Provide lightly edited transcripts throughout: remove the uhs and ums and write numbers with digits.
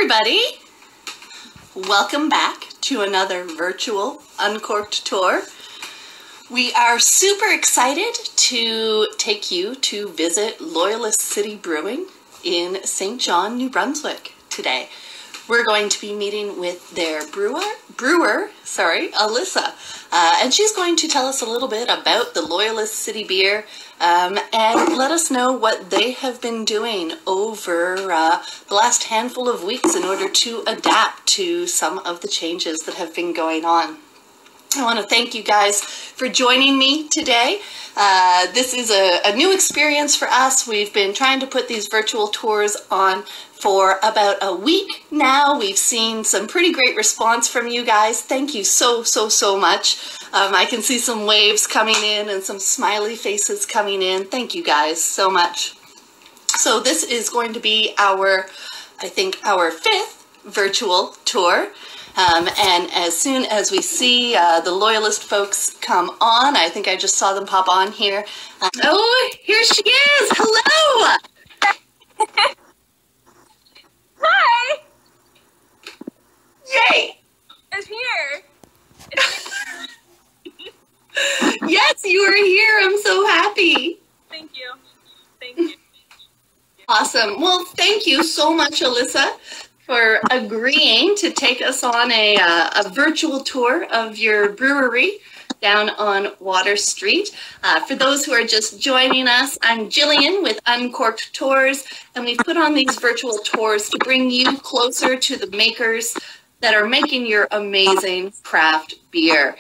everybody. Welcome back to another virtual Uncorked Tour. We are super excited to take you to visit Loyalist City Brewing in St. John, New Brunswick today. We're going to be meeting with their brewer, Alyssa, and she's going to tell us a little bit about the Loyalist City beer and let us know what they have been doing over the last handful of weeks in order to adapt to some of the changes that have been going on. I want to thank you guys for joining me today. This is a new experience for us. We've been trying to put these virtual tours on for about a week now. We've seen some pretty great response from you guys. Thank you so much. I can see some waves coming in and some smiley faces coming in. Thank you guys so much. So this is going to be our 5th virtual tour. And as soon as we see the Loyalist folks come on, I think I just saw them pop on here. Oh, here she is. Hello. Hi! Yay! It's here! Yes, you are here. I'm so happy. Thank you. Thank you. Awesome. Well, thank you so much, Alyssa, for agreeing to take us on a virtual tour of your brewery down on Water Street. For those who are just joining us, I'm Jillian with Uncorked Tours, and we've put on these virtual tours to bring you closer to the makers that are making your amazing craft beer.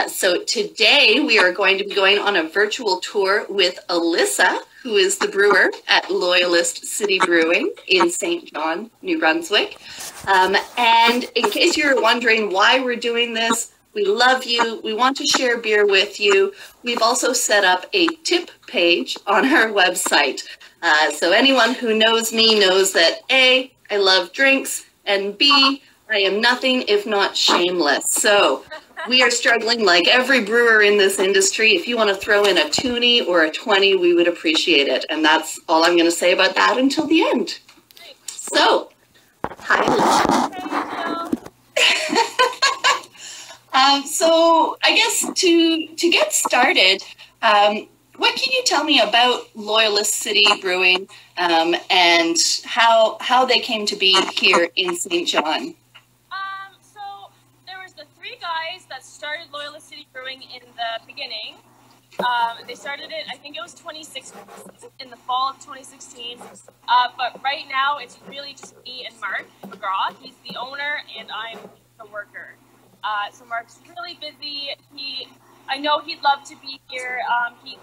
So today we are going to be going on a virtual tour with Alyssa, who is the brewer at Loyalist City Brewing in St. John, New Brunswick. And in case you're wondering why we're doing this, we love you. We want to share beer with you. We've also set up a tip page on our website. So anyone who knows me knows that A, I love drinks, and B, I am nothing if not shameless. So we are struggling like every brewer in this industry. If you want to throw in a toonie or a 20, we would appreciate it. And that's all I'm going to say about that until the end. So, hi, Alyssa. So I guess to get started, what can you tell me about Loyalist City Brewing and how they came to be here in St. John? So there was the 3 guys that started Loyalist City Brewing in the beginning. They started it, I think it was 2016, in the fall of 2016. But right now it's really just me and Mark McGraw. He's the owner and I'm the worker. So Mark's really busy. I know he'd love to be here. He's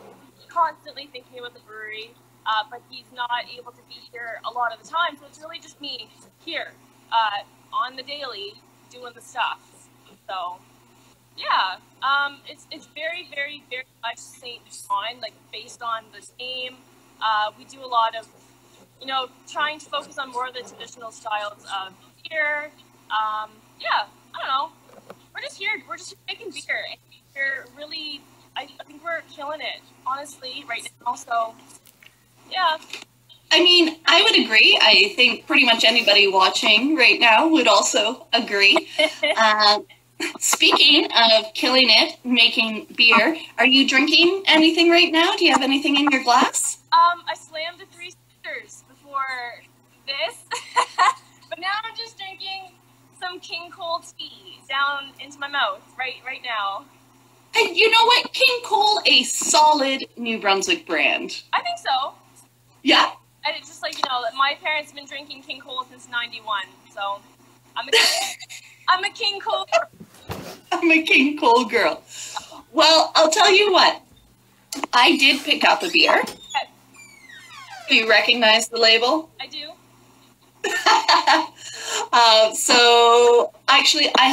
constantly thinking about the brewery, but he's not able to be here a lot of the time. So it's really just me here on the daily doing the stuff. So yeah, it's very much St. John, like based on the name. We do a lot of, trying to focus on more of the traditional styles of beer. Yeah, I don't know. We're just here making beer. And we're really, I think we're killing it, honestly, right now. So, yeah. I mean, I would agree. I think pretty much anybody watching right now would also agree. Speaking of killing it, making beer, are you drinking anything right now? Do you have anything in your glass? I slammed the 3 sisters before this, but now I'm just drinking some King Cole tea down into my mouth right now. And you know what? King Cole, a solid New Brunswick brand. I think so. Yeah? And it's just like, my parents have been drinking King Cole since '91, so I'm a King Cole. I'm a King Cole girl. Well, I'll tell you what. I did pick up a beer. Okay. Do you recognize the label? I do. So actually I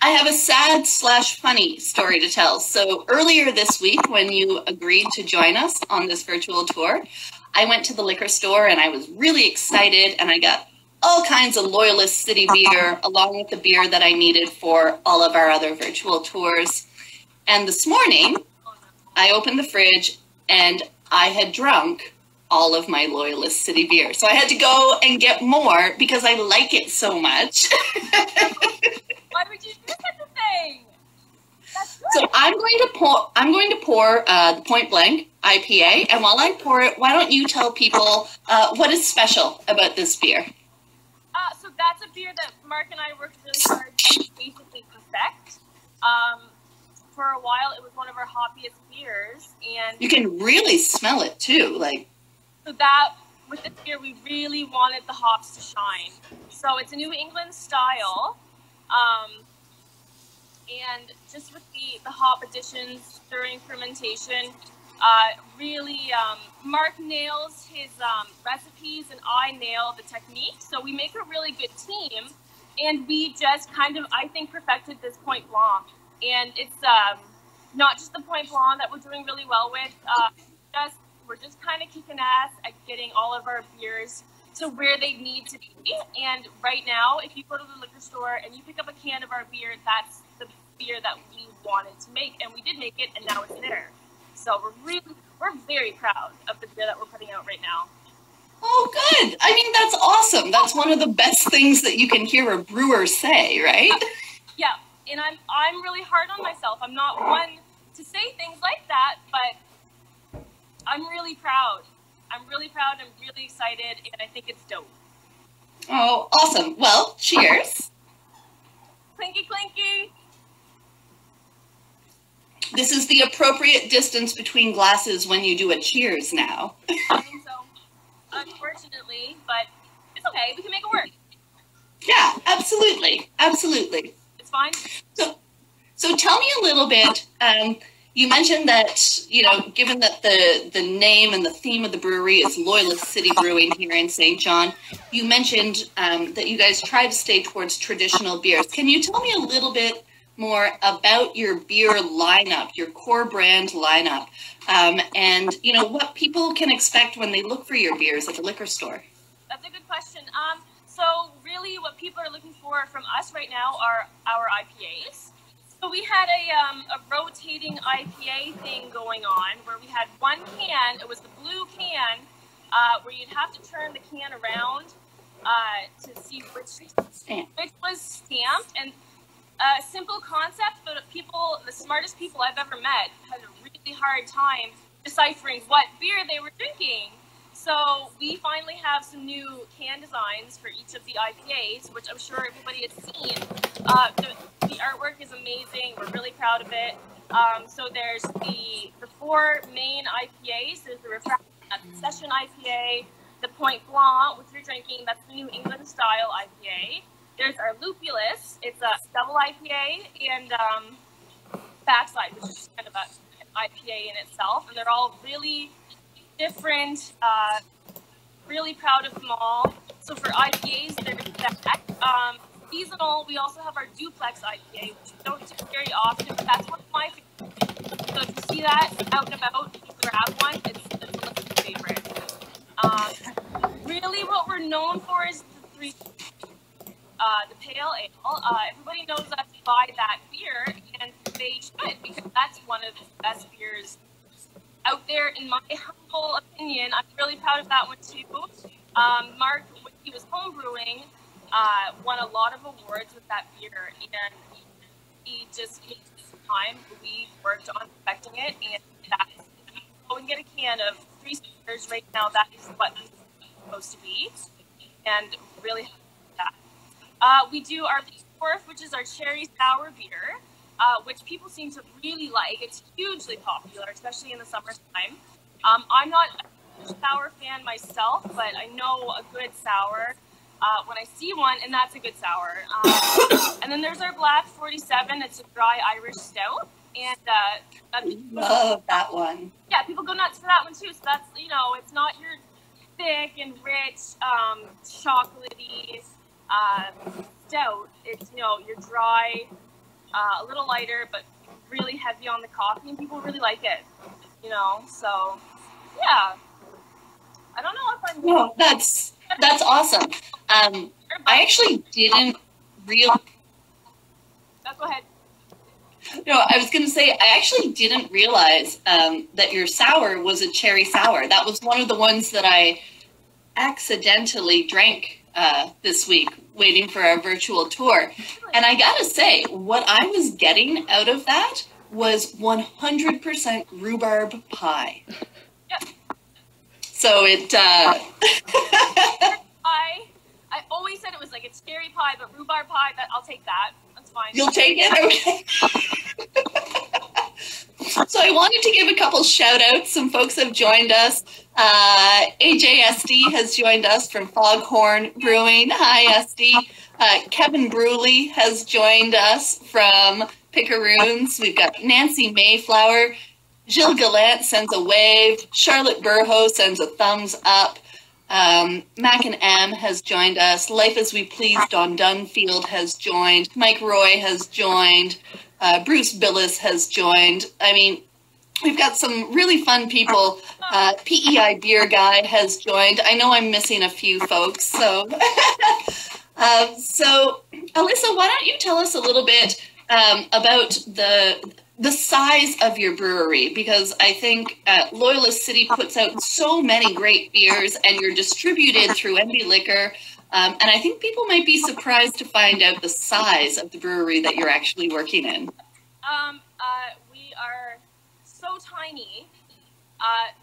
have a sad/funny story to tell. So earlier this week when you agreed to join us on this virtual tour, I went to the liquor store and I was really excited and I got all kinds of Loyalist City beer along with the beer that I needed for all of our other virtual tours. And this morning I opened the fridge and I had drunk all of my Loyalist City beer. So I had to go and get more because I like it so much. Why would you do such a thing? That's good. So I'm going to pour the Point Blank IPA, and while I pour it, why don't you tell people what is special about this beer? So that's a beer that Mark and I worked really hard to basically perfect. For a while, it was one of our hoppiest beers, and you can really smell it too. So that with this beer, we really wanted the hops to shine. So it's a New England style, and just with the hop additions during fermentation, really Mark nails his recipes and I nail the technique. So we make a really good team, and we just kind of, I think, perfected this Point Blanc. And it's not just the Point Blanc that we're doing really well with. We're just kind of kicking ass at getting all of our beers to where they need to be. And right now, if you go to the liquor store and you pick up a can of our beer, that's the beer that we wanted to make, and we did make it, and now it's there. So we're very proud of the beer that we're putting out right now. Oh, good. I mean, that's awesome. That's one of the best things that you can hear a brewer say, right? Yeah. And I'm really hard on myself. I'm not one to say things like that, but I'm really proud. I'm really proud. I'm really excited, and I think it's dope. Oh, awesome. Well, cheers. Clinky, clinky. This is the appropriate distance between glasses when you do a cheers now. I think so. Unfortunately, but it's okay. We can make it work. Yeah, absolutely. Absolutely. Fine. So tell me a little bit. You mentioned that, given that the name and the theme of the brewery is Loyalist City Brewing here in St. John, you mentioned that you guys try to stay towards traditional beers. Can you tell me a little bit more about your beer lineup, your core brand lineup, and what people can expect when they look for your beers at the liquor store? That's a good question. So really what people are looking for from us right now are our IPAs. So we had a rotating IPA thing going on where we had one can, it was the blue can, where you'd have to turn the can around to see which was stamped. And a simple concept, but the smartest people I've ever met had a really hard time deciphering what beer they were drinking. So we finally have some new can designs for each of the IPAs, which I'm sure everybody has seen. The artwork is amazing. We're really proud of it. So there's the four main IPAs. There's the Refractory Session IPA, the Point Blanc, which you're drinking. That's the New England style IPA. There's our Lupulus. It's a double IPA, and Backside, which is kind of an IPA in itself. And they're all really different, really proud of them all. So for IPAs, there's that. Seasonal, we also have our Duplex IPA, which we don't do very often, but that's one of my favorites. So if you see that out and about, you grab one, it's Alyssa's favorite. Really what we're known for is the pale ale. Everybody knows us by that beer, and they should, because that's one of the best beers out there, in my humble opinion. I'm really proud of that one too. Mark, when he was home brewing, won a lot of awards with that beer, and he just takes the time. We worked on perfecting it, and that's, go and get a can of 3 Cedars right now. That is what it's supposed to be, and really happy with that. We do our fourth, which is our cherry sour beer, which people seem to really like. It's hugely popular, especially in the summertime. I'm not a sour fan myself, but I know a good sour when I see one, and that's a good sour. And then there's our Black 47. It's a dry Irish stout, and I love that one. Yeah, people go nuts for that one too. So that's, it's not your thick and rich, chocolatey stout. It's, your dry, a little lighter, but really heavy on the coffee, and people really like it. So yeah. I don't know if I'm. No, that's awesome. I actually didn't realize. Go ahead. No, I was going to say, I actually didn't realize that your sour was a cherry sour. That was one of the ones that I accidentally drank this week, waiting for our virtual tour. And I got to say, what I was getting out of that was 100% rhubarb pie. Yep. So it... I always said it was like a cherry pie, but rhubarb pie, I'll take that. That's fine. You'll take it? Okay. So I wanted to give a couple shout outs. Some folks have joined us. AJSD has joined us from Foghorn Brewing. Hi, SD. Kevin Brewley has joined us from Picaroons. We've got Nancy Mayflower. Gill Gallant sends a wave. Charlotte Burho sends a thumbs up. Mac and M has joined us. Life as We Please, Don Dunfield has joined. Mike Roy has joined. Bruce Billis has joined. I mean, we've got some really fun people. PEI Beer Guy has joined. I know I'm missing a few folks. So, so Alyssa, why don't you tell us a little bit about the size of your brewery, because I think Loyalist City puts out so many great beers and you're distributed through MB Liquor. And I think people might be surprised to find out the size of the brewery that you're actually working in. We are so tiny.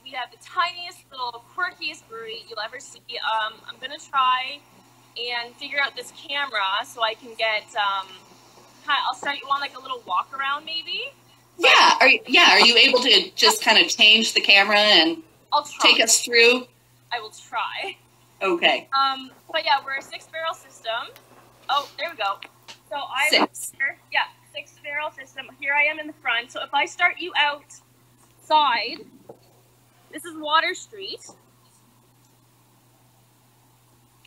We have the tiniest little quirkiest brewery you'll ever see. I'm going to try and figure out this camera so I can get, I'll start you on like a little walk around maybe. Yeah, are you able to just kind of change the camera and take us through? I will try. Okay. But yeah, we're a 6-barrel system. Oh, there we go. So I'm 6 barrel system. Here I am in the front. So if I start you outside, this is Water Street.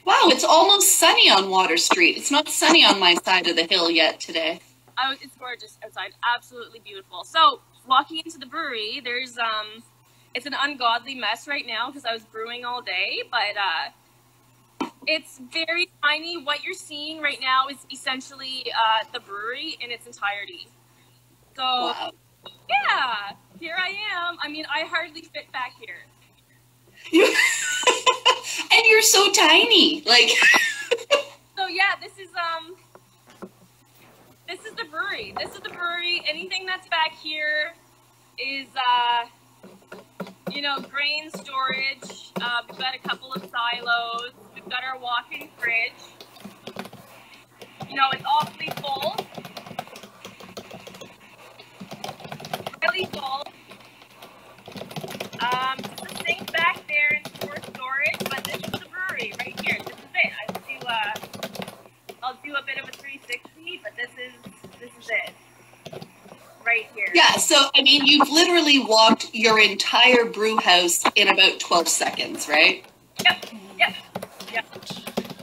Wow, it's almost sunny on Water Street. It's not sunny on my side of the hill yet today. It's gorgeous outside, absolutely beautiful. So walking into the brewery, there's it's an ungodly mess right now because I was brewing all day, but it's very tiny. What you're seeing right now is essentially the brewery in its entirety. So wow. Yeah, here I am. I mean, I hardly fit back here. And you're so tiny, like. So yeah, this is the brewery. This is the brewery. Anything that's back here is, grain storage. We've got a couple of silos. We've got our walk-in fridge. It's awfully full. Really full. There's a sink back there and more storage, but this is the brewery right here. This is it. I'll do a bit of a 360, but this is it. Right here. Yeah, so, I mean, you've literally walked your entire brew house in about 12 seconds, right? Yep.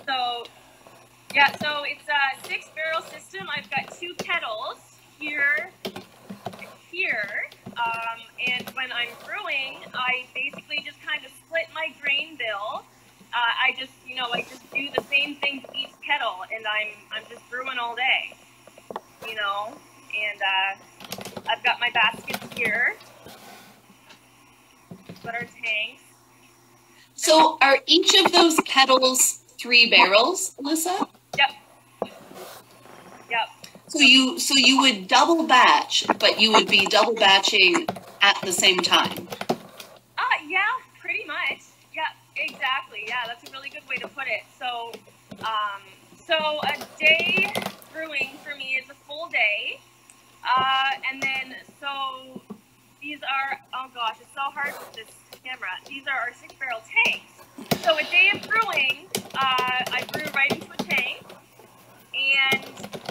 So it's a 6-barrel system. I've got 2 kettles here, and when I'm brewing, I basically just kind of split my grain bill. I just do the same thing to each kettle, and I'm just brewing all day, and I've got my baskets here, got our tanks. So are each of those kettles 3 barrels, Alyssa? Yep. So you would double batch, but you would be double batching at the same time. Yeah, pretty much. Yeah, exactly. Yeah, that's a really good way to put it. So a day brewing for me is a full day. And then, so these are, oh gosh, it's so hard with this camera. These are our 6-barrel tanks. So a day of brewing, I brew right into a tank. And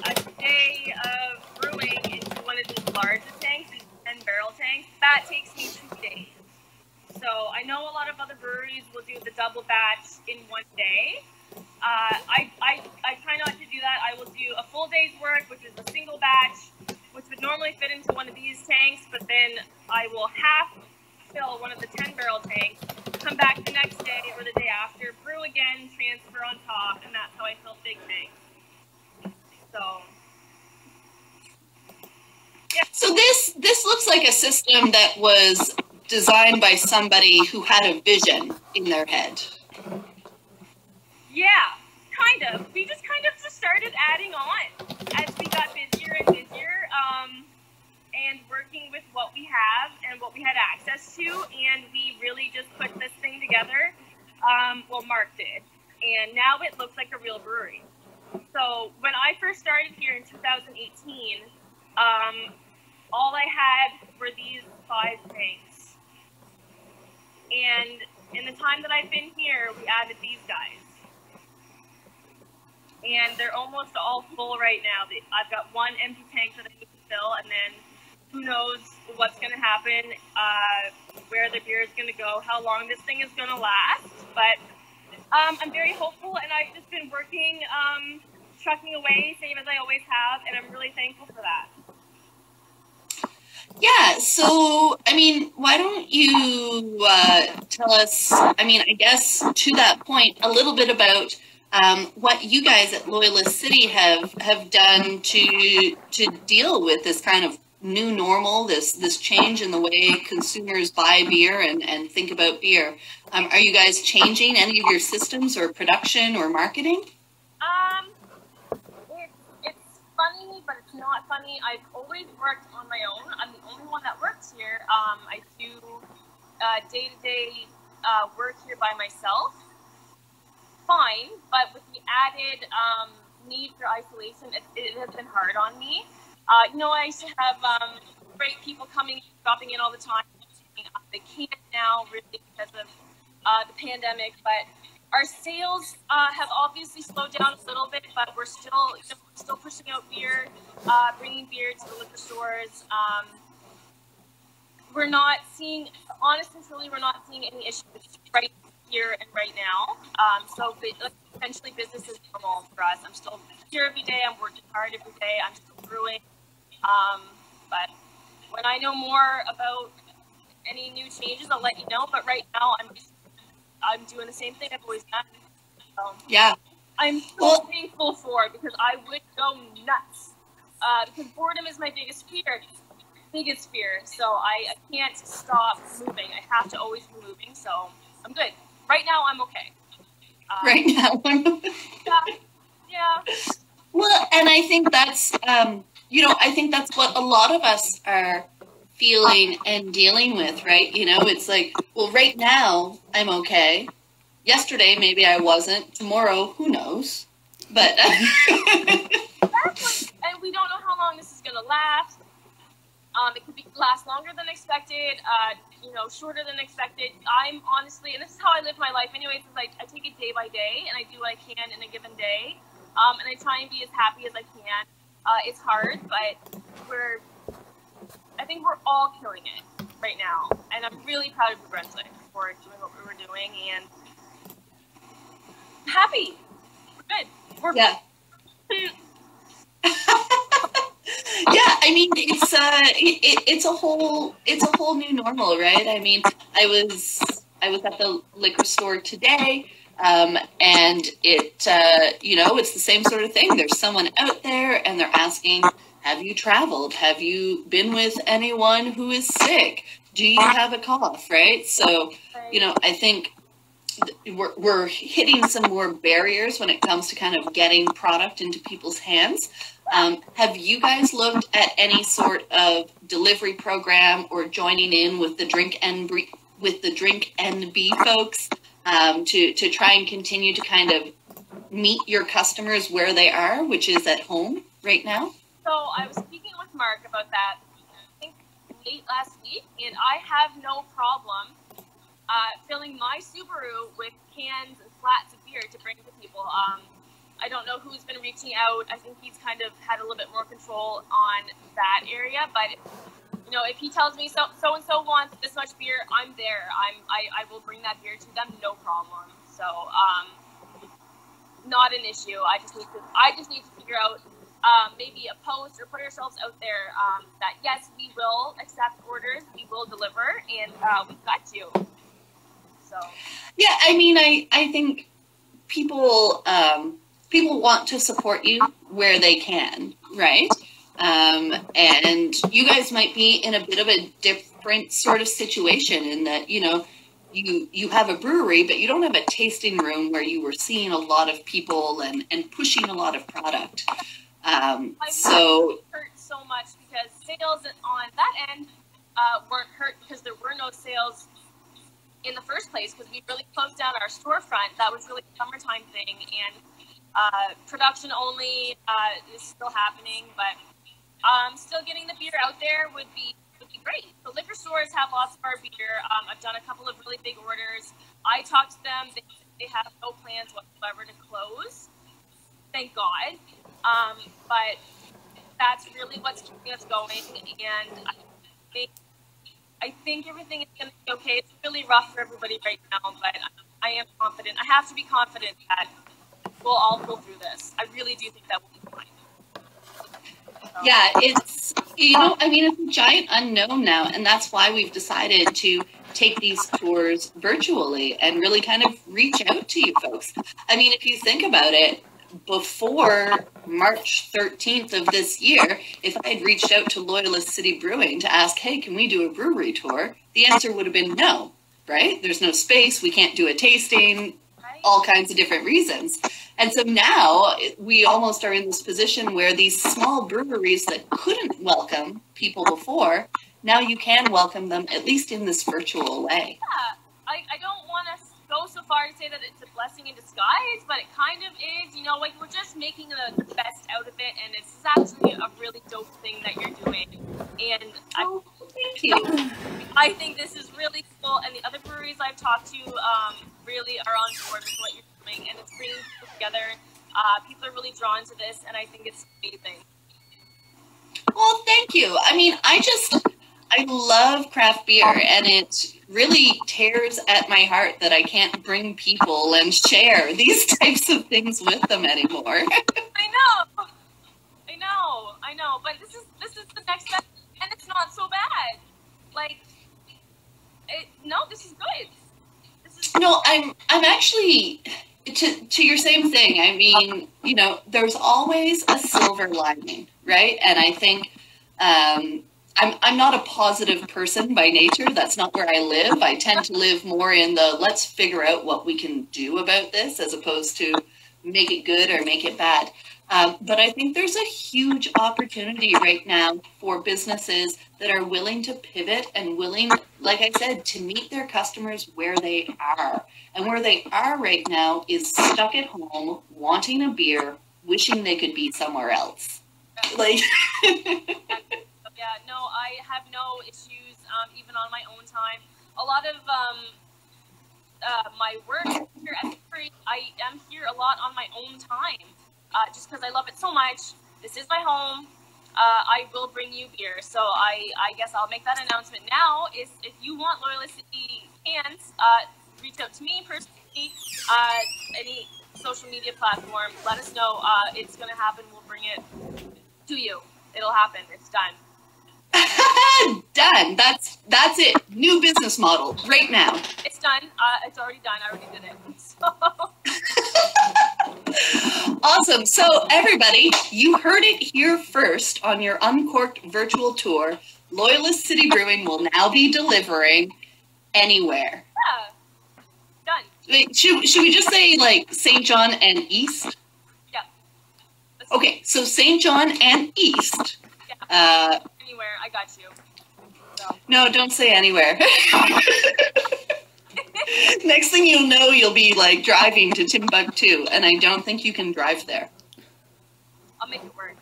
a day of brewing into one of these larger tanks, these 10-barrel tanks, that takes me 2 days. So I know a lot of other breweries will do the double batch in 1 day. I try not to do that. I will do a full day's work, which is a single batch, which would normally fit into one of these tanks, but then I will half fill one of the 10-barrel tanks, come back the next day or the day after, brew again, transfer on top, and that's how I fill big tanks. So, So this looks like a system that was designed by somebody who had a vision in their head. Yeah, kind of. We just kind of just started adding on as we got busier and busier, and working with what we have and what we had access to, and we really just put this thing together. Well, Mark did, and now it looks like a real brewery. So when I first started here in 2018, all I had were these 5 tanks. And in the time that I've been here, we added these guys. And they're almost all full right now. I've got 1 empty tank that I need to fill, and then who knows what's going to happen, where the beer is going to go, how long this thing is going to last. But I'm very hopeful, and I've just been working, trucking away, same as I always have, and I'm really thankful for that. Yeah, so, I mean, why don't you tell us, I mean, I guess to that point, a little bit about what you guys at Loyalist City have done to deal with this kind of new normal, this change in the way consumers buy beer and think about beer. Are you guys changing any of your systems or production or marketing? It's funny, but it's not funny. I've always worked on my own. I'm the only one that works here. I do day-to-day work here by myself. Fine, but with the added need for isolation, it has been hard on me. You know, I used to have great people coming, dropping in all the time. They can't now, really, because of the pandemic, but our sales have obviously slowed down a little bit, but we're still pushing out beer, bringing beer to the liquor stores. We're not seeing, honestly, truly, we're not seeing any issues right here and right now. So essentially business is normal for us. I'm still here every day. I'm working hard every day. I'm still brewing. But when I know more about any new changes, I'll let you know. But right now, I'm doing the same thing I've always done. So, yeah. I'm so thankful for it, because I would go nuts. Because boredom is my biggest fear. So I can't stop moving. I have to always be moving. So I'm good. Right now, I'm okay. Right now. Yeah. Well, and I think that's, you know, I think that's what a lot of us are feeling and dealing with, right? You know, it's like, well, right now, I'm okay. Yesterday, maybe I wasn't. Tomorrow, who knows? But exactly. And we don't know how long this is going to last. It could last longer than expected, you know, shorter than expected. I'm honestly, and this is how I live my life anyway, is I take it day by day, and I do what I can in a given day, and I try and be as happy as I can. It's hard, but I think we're all killing it right now, and I'm really proud of Brunswick for doing what we were doing, and I'm happy. We're good. We're good. Yeah, I mean, it's a whole new normal, right? I mean, I was at the liquor store today, and it you know, it's the same sort of thing. There's someone out there, and they're asking, have you traveled? Have you been with anyone who is sick? Do you have a cough? Right? So, you know, I think we're hitting some more barriers when it comes to kind of getting product into people's hands. Have you guys looked at any sort of delivery program or joining in with the Drink and Be folks to try and continue to kind of meet your customers where they are, which is at home right now? So I was speaking with Mark about that, I think late last week, and I have no problem filling my Subaru with cans and flats of beer to bring to people. I don't know who's been reaching out. I think he's kind of had a little bit more control on that area, but you know, if he tells me so and so wants this much beer, I'm there. I will bring that beer to them, no problem. So not an issue. I just need to figure out maybe a post or put ourselves out there that yes, we will accept orders, we will deliver, and we've got you. So yeah, I mean, I think people want to support you where they can, right? And you guys might be in a bit of a different sort of situation in that, you know, you have a brewery, but you don't have a tasting room where you were seeing a lot of people and pushing a lot of product. So hurt so much because sales on that end weren't hurt because there were no sales in the first place because we really closed down our storefront. That was really a summertime thing, and production only is still happening, but still getting the beer out there would be great. So liquor stores have lots of our beer. I've done a couple of really big orders. I talked to them. They have no plans whatsoever to close. Thank God. But that's really what's keeping us going. And I think everything is going to be okay. It's really rough for everybody right now, but I am confident. I have to be confident that we'll all pull through this. I really do think that we'll be fine. Yeah, it's, you know, I mean, it's a giant unknown now, and that's why we've decided to take these tours virtually and really kind of reach out to you folks. I mean, if you think about it, before March 13th of this year, if I had reached out to Loyalist City Brewing to ask, hey, can we do a brewery tour? The answer would have been no, right? There's no space, we can't do a tasting, all kinds of different reasons. And so now we almost are in this position where these small breweries that couldn't welcome people before, now you can welcome them, at least in this virtual way. Yeah, I don't want to go so far to say that it's a blessing in disguise, but it kind of is. You know, like, we're just making the best out of it, and it's actually a really dope thing that you're doing. And thank you. I think this is really cool, and the other breweries I've talked to really are on board with what you're doing, and it's bringing people together. People are really drawn to this, and I think it's amazing. Well, thank you. I mean, I love craft beer, and it really tears at my heart that I can't bring people and share these types of things with them anymore. I know, but this is the next step, and it's not so bad. Like, this is good. No, I'm actually, to your same thing. I mean, you know, there's always a silver lining, right? And I think I'm not a positive person by nature. That's not where I live. I tend to live more in the let's figure out what we can do about this as opposed to make it good or make it bad. But I think there's a huge opportunity right now for businesses that are willing to pivot and willing, like I said, to meet their customers where they are. And where they are right now is stuck at home, wanting a beer, wishing they could be somewhere else. Like, yeah, no, I have no issues, even on my own time. A lot of my work here at the brewery, I am here a lot on my own time. Just because I love it so much. This is my home. I will bring you beer. So I guess I'll make that announcement now. If you want Loyalist City cans, reach out to me personally. Any social media platform, let us know. It's going to happen. We'll bring it to you. It'll happen. It's done. Done. That's it. New business model right now. It's done. It's already done. I already did it. So. Awesome. So everybody, you heard it here first on your Uncorked virtual tour. Loyalist City Brewing will now be delivering anywhere. Yeah. Done. Wait, should we just say like St. John and East? Yeah. Okay, so St. John and East. Yeah. Anywhere. I got you. So. No, don't say anywhere. Next thing you'll know, you'll be like driving to Timbuktu, and I don't think you can drive there. I'll make it work.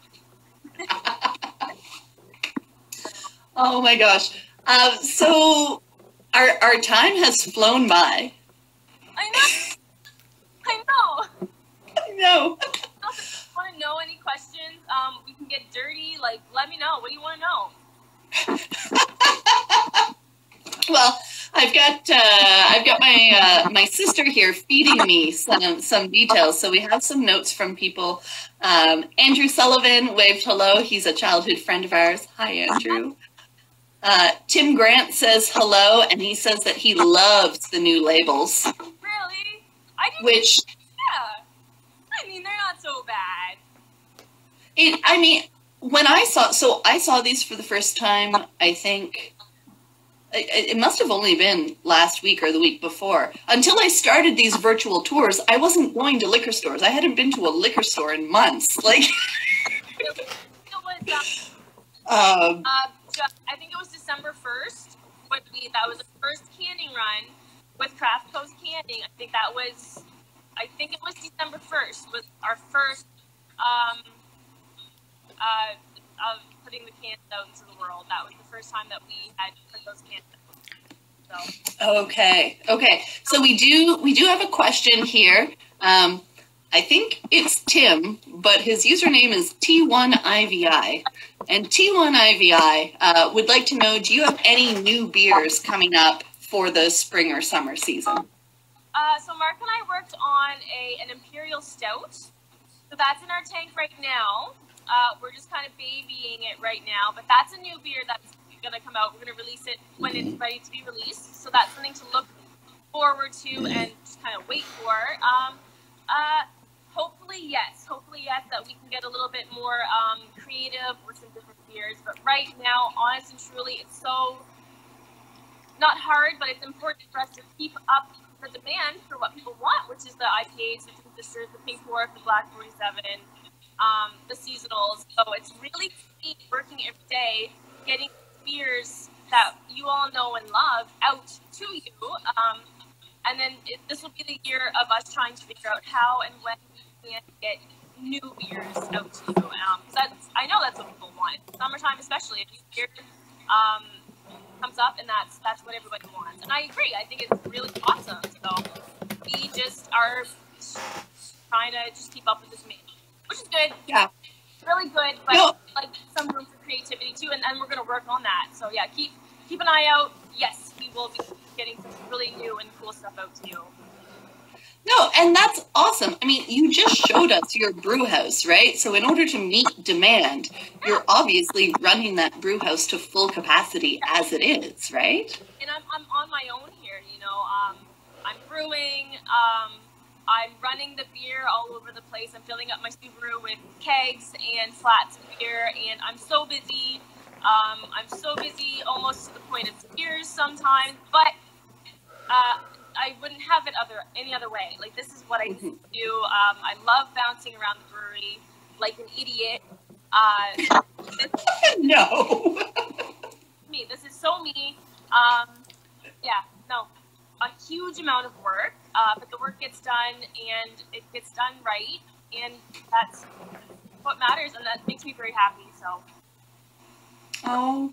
Oh my gosh. So our time has flown by. I know. I know. If you want to know any questions, we can get dirty. Like, let me know. What do you want to know? Well, I've got my sister here feeding me some details. So we have some notes from people. Andrew Sullivan waved hello. He's a childhood friend of ours. Hi, Andrew. Tim Grant says hello, and he says that he loves the new labels. Really? I didn't. Which, yeah. I mean, they're not so bad. I mean, when I saw these for the first time, I think it must have only been last week or the week before. Until I started these virtual tours, I wasn't going to liquor stores. I hadn't been to a liquor store in months. Like, I think it was December 1st. That was the first canning run with Craft Coast Canning. I think it was December 1st was our first of putting the cans out into the world. That was the first time that we had put those cans out. So. Okay. So we do have a question here. I think it's Tim, but his username is T1IVI. And T1IVI would like to know, do you have any new beers coming up for the spring or summer season? So Mark and I worked on an Imperial Stout. So that's in our tank right now. We're just kind of babying it right now, but that's a new beer that's going to come out. We're going to release it when it's ready to be released. So that's something to look forward to and just kind of wait for. Hopefully yes, that we can get a little bit more creative with some different beers. But right now, honest and truly, it's so not hard, but it's important for us to keep up the demand for what people want, which is the IPAs, the distillers, the Pink Dwarf, the Black 47, the seasonals. So it's really working every day, getting beers that you all know and love out to you. And then this will be the year of us trying to figure out how and when we can get new beers out to you. Because I know that's what people want. Summertime especially, a new beer comes up, and that's what everybody wants. And I agree. I think it's really awesome. So we just are trying to just keep up with this demand, which is good. Yeah. Really good, but like some room for creativity too, and we're going to work on that. So yeah, keep an eye out. Yes, we will be getting some really new and cool stuff out to you. No, and that's awesome. I mean, you just showed us your brew house, right? So in order to meet demand, you're obviously running that brew house to full capacity as it is, right? And I'm on my own here, you know. I'm brewing. I'm running the beer all over the place. I'm filling up my Subaru with kegs and flats of beer, and I'm so busy. I'm so busy almost to the point of tears sometimes, but I wouldn't have it any other way. Like, this is what I do. I love bouncing around the brewery like an idiot. No. Me. This is so me. A huge amount of work, but the work gets done, and it gets done right, and that's what matters, and that makes me very happy. So. Oh,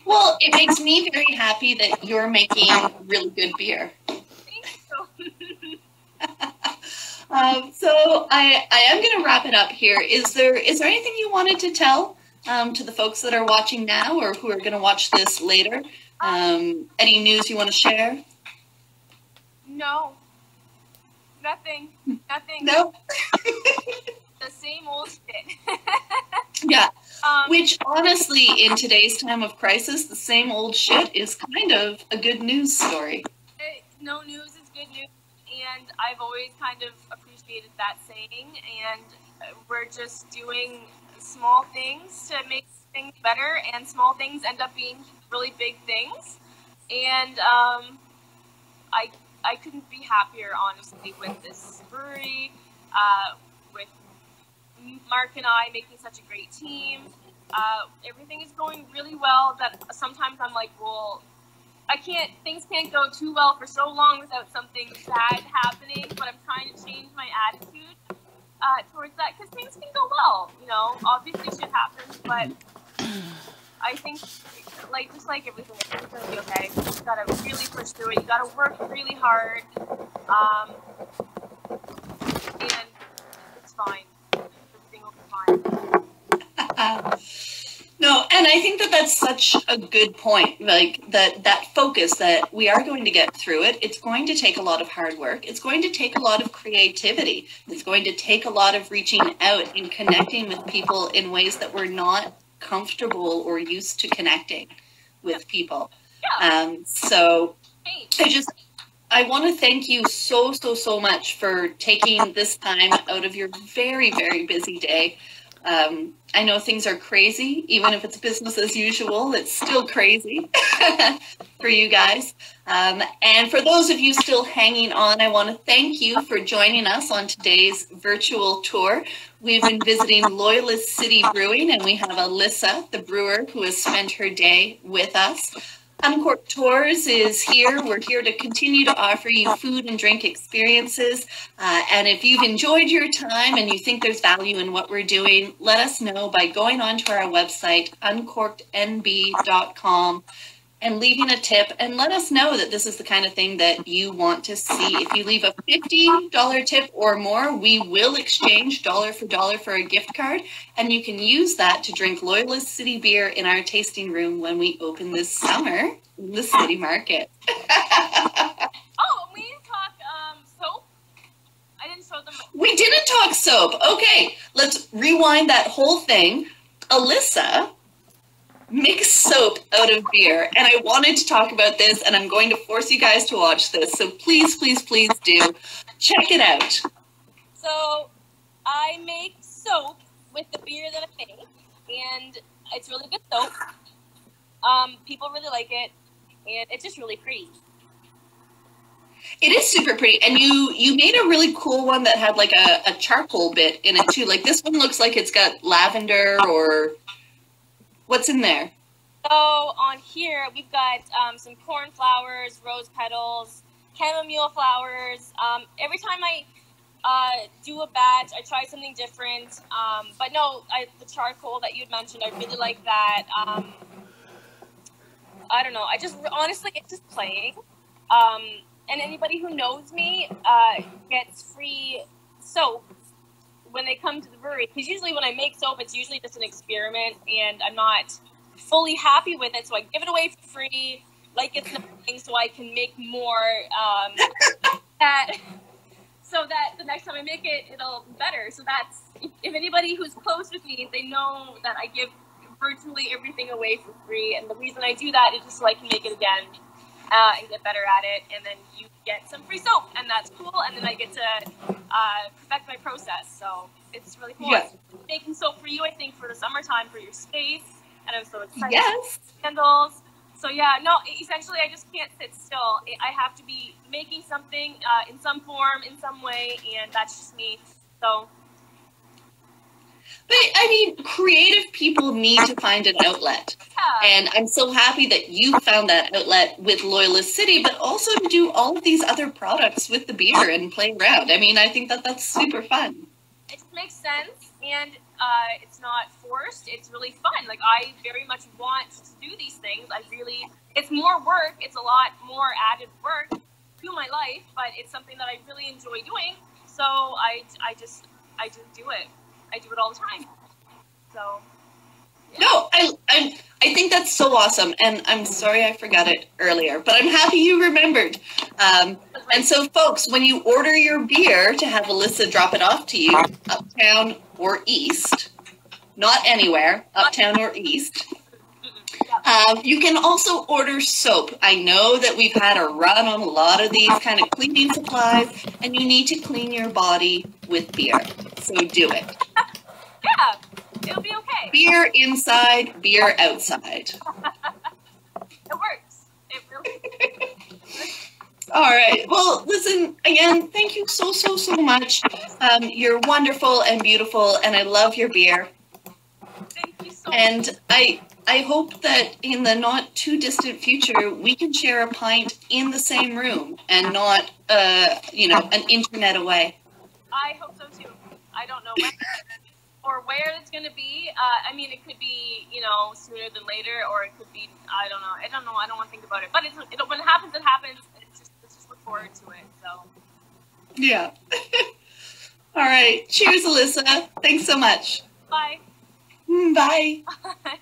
well, it makes me very happy that you're making really good beer. Thank you. So I am going to wrap it up here. Is there anything you wanted to tell to the folks that are watching now or who are going to watch this later? Any news you want to share? No. Nothing. No. The same old shit. Yeah. Which, honestly, in today's time of crisis, the same old shit is kind of a good news story. No news is good news, and I've always kind of appreciated that saying, and we're just doing small things to make things better, and small things end up being really big things, and I couldn't be happier, honestly, with this brewery, with Mark and I making such a great team. Everything is going really well that sometimes I'm like, well, things can't go too well for so long without something bad happening, but I'm trying to change my attitude towards that, because things can go well, you know, obviously shit happens, but I think, just like everything, it's going to be okay. You just got to really push through it. You got to work really hard, and it's fine. Everything will be fine. No, and I think that that's such a good point, like that focus that we are going to get through it. It's going to take a lot of hard work. It's going to take a lot of creativity. It's going to take a lot of reaching out and connecting with people in ways that we're not comfortable or used to connecting with people. Yeah. So I want to thank you so much for taking this time out of your very, very busy day. I know things are crazy, even if it's business as usual, it's still crazy for you guys. And for those of you still hanging on, I want to thank you for joining us on today's virtual tour. We've been visiting Loyalist City Brewing, and we have Alyssa, the brewer, who has spent her day with us. Uncorked Tours is here. We're here to continue to offer you food and drink experiences. And if you've enjoyed your time and you think there's value in what we're doing, let us know by going onto our website, uncorkednb.com, and leaving a tip, and let us know that this is the kind of thing that you want to see. If you leave a $50 tip or more, we will exchange dollar for a gift card, and you can use that to drink Loyalist City beer in our tasting room when we open this summer in the city market. Oh, we didn't talk soap. I didn't show them. We didn't talk soap. Okay, let's rewind that whole thing. Alyssa mix soap out of beer, and I wanted to talk about this, and I'm going to force you guys to watch this, so please do check it out. So I make soap with the beer that I make, and it's really good soap. People really like it, and it's just really pretty. It is super pretty, and you made a really cool one that had like a charcoal bit in it too. Like this one looks like it's got lavender, or what's in there? So on here, we've got some cornflowers, rose petals, chamomile flowers. Every time I do a batch, I try something different. But no, the charcoal that you'd mentioned, I really like that. I don't know. Honestly, it's just playing. And anybody who knows me gets free soap when they come to the brewery, because usually when I make soap, it's usually just an experiment, and I'm not fully happy with it, so I give it away for free, like it's nothing, so I can make more, so that the next time I make it, it'll be better. So that's, if anybody who's close with me, they know that I give virtually everything away for free, and the reason I do that is just so I can make it again and get better at it, and then you get some free soap, and that's cool, and then I get to perfect my process, so it's really cool. Yeah. Making soap for you, I think, for the summertime, for your space, and I'm so excited. Yes. Candles. So yeah, no, essentially I just can't sit still. I have to be making something in some form, in some way, and that's just me. So. But I mean, creative people need to find an outlet. Yeah. And I'm so happy that you found that outlet with Loyalist City, but also to do all of these other products with the beer and play around. I mean, I think that that's super fun. It makes sense, and it's not forced. It's really fun. Like, I very much want to do these things. It's more work. It's a lot more added work to my life, but it's something that I really enjoy doing. So I just do it. I do it all the time. So. Yeah. No, I think that's so awesome, and I'm sorry I forgot it earlier, but I'm happy you remembered. And so, folks, when you order your beer to have Alyssa drop it off to you, uptown or east, not anywhere, uptown or east, you can also order soap. I know that we've had a run on a lot of these kind of cleaning supplies, and you need to clean your body with beer, so do it. Yeah. It'll be okay. Beer inside, beer outside. It works. It really All right. Well, listen, again, thank you so much. You're wonderful and beautiful, and I love your beer. Thank you so much. And I hope that in the not too distant future, we can share a pint in the same room and not, an internet away. I hope so too. I don't know when or where it's going to be. I mean, it could be, sooner than later, or it could be, I don't know. I don't want to think about it. But when it happens, it happens. Let's just look forward to it. So. Yeah. All right. Cheers, Alyssa. Thanks so much. Bye. Bye. Bye.